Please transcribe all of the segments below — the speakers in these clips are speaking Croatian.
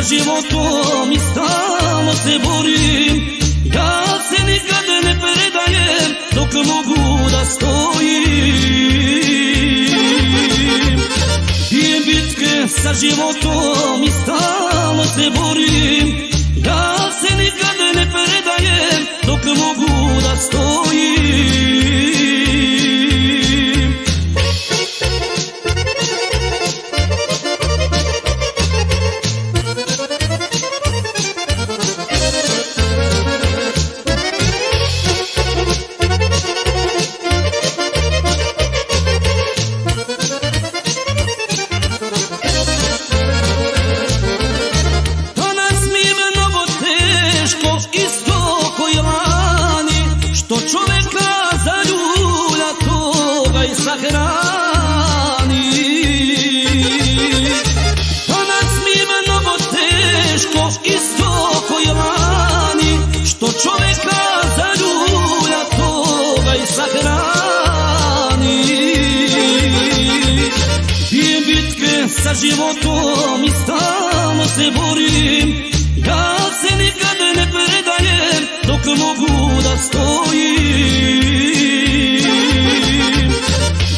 sa životom i stalno se borim. Ja se nikad ne predajem dok mogu da stojim. I bitke sa životom i stalno se borim. Ja se nikad ne predajem dok mogu da stojim. Čoveka zaljulja toga i sahrani. Danas mi je mnogo teško, isto koji lani, što čoveka zaljulja toga i sahrani. I bitke sa životom i stalno se borim. Ja se nikad ne predajem dok mogu da stojim.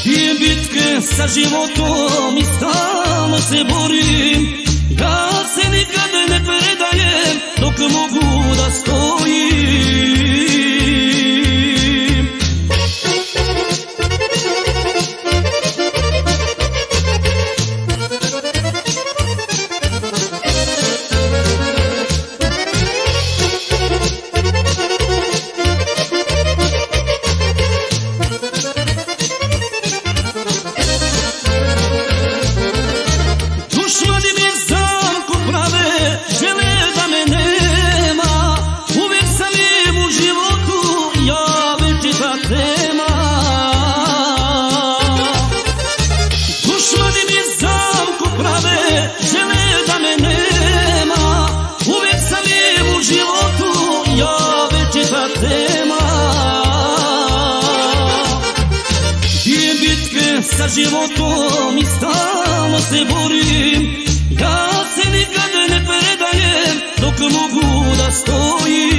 I bitke sa životom i stalno se borim. Ja se nikad ne predajem dok mogu da stojim. Sa životom i stalno se borim. Ja se nikad ne predajem dok mogu da stojim.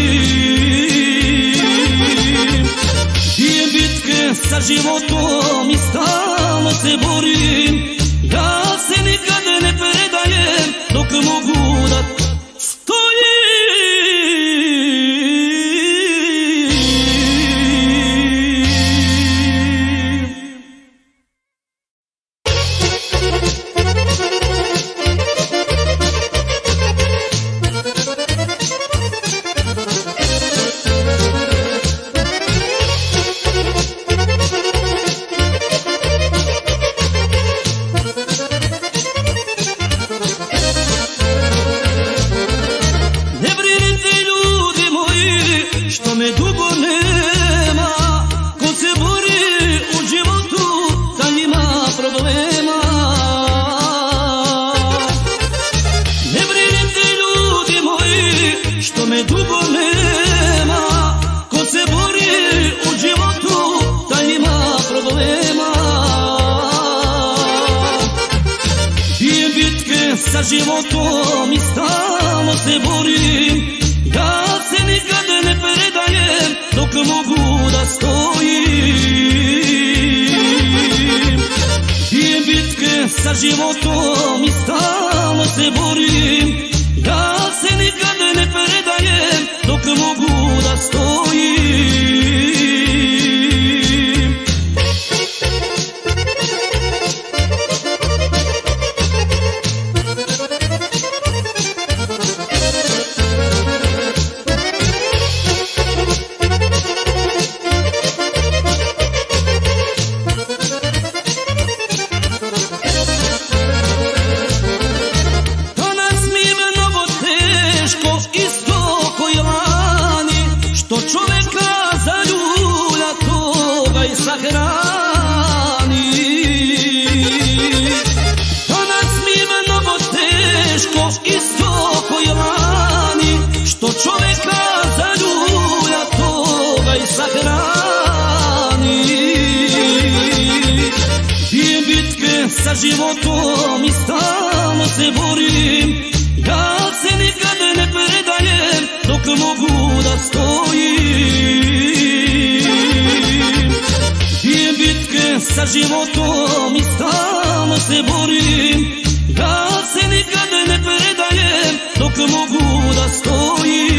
I bitke sa životom i stalno se borim. Ja se nikad ne predajem dok mogu da stojim. Sa životom i stalno se borim. Ja se nikad ne predajem dok mogu da stojim. I bitke sa životom i stalno se borim. Ja se nikad ne predajem dok mogu da stojim. Danas mi je mnogo teško, isto koji lani, što čoveka zaljulja toga i sahrani. I bitke sa životom i stalno se borim. Ja dok mogu da stojim. Bijem bitke sa životom i stalno se borim. Ja se nikad ne predajem dok mogu da stojim.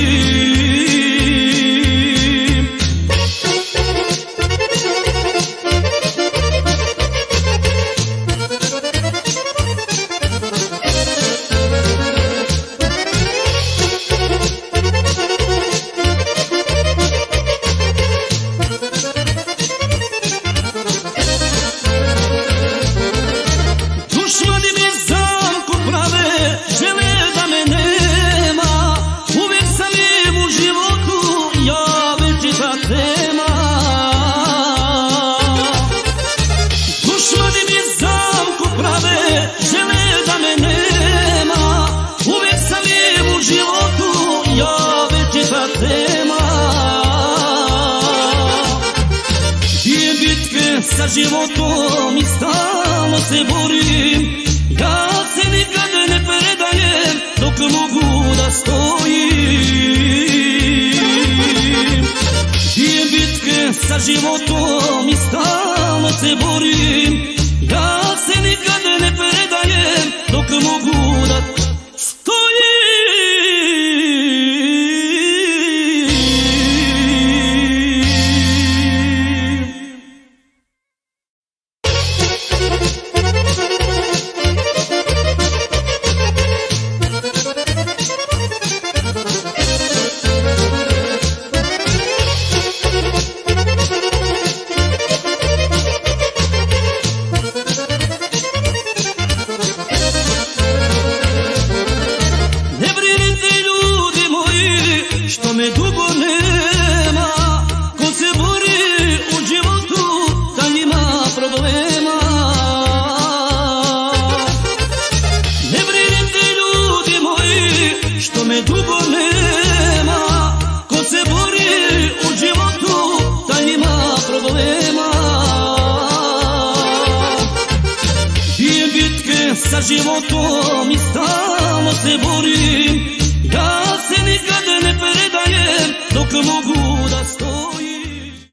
Sa životom i stalno se borim. Ja se nikad ne predajem dok mogu da stojim. Bijem bitke sa životom i stalno se borim. Ja se nikad ne predajem dok mogu da stojim. Što me dugo nema, ko se bori u životu, da ima problema. Ne brinite ljudi moji, što me dugo nema, ko se bori u životu, da ima problema. Bijem bitke sa životom i stalno se borim. Ja se nikad ne predajem dok mogu da stojim.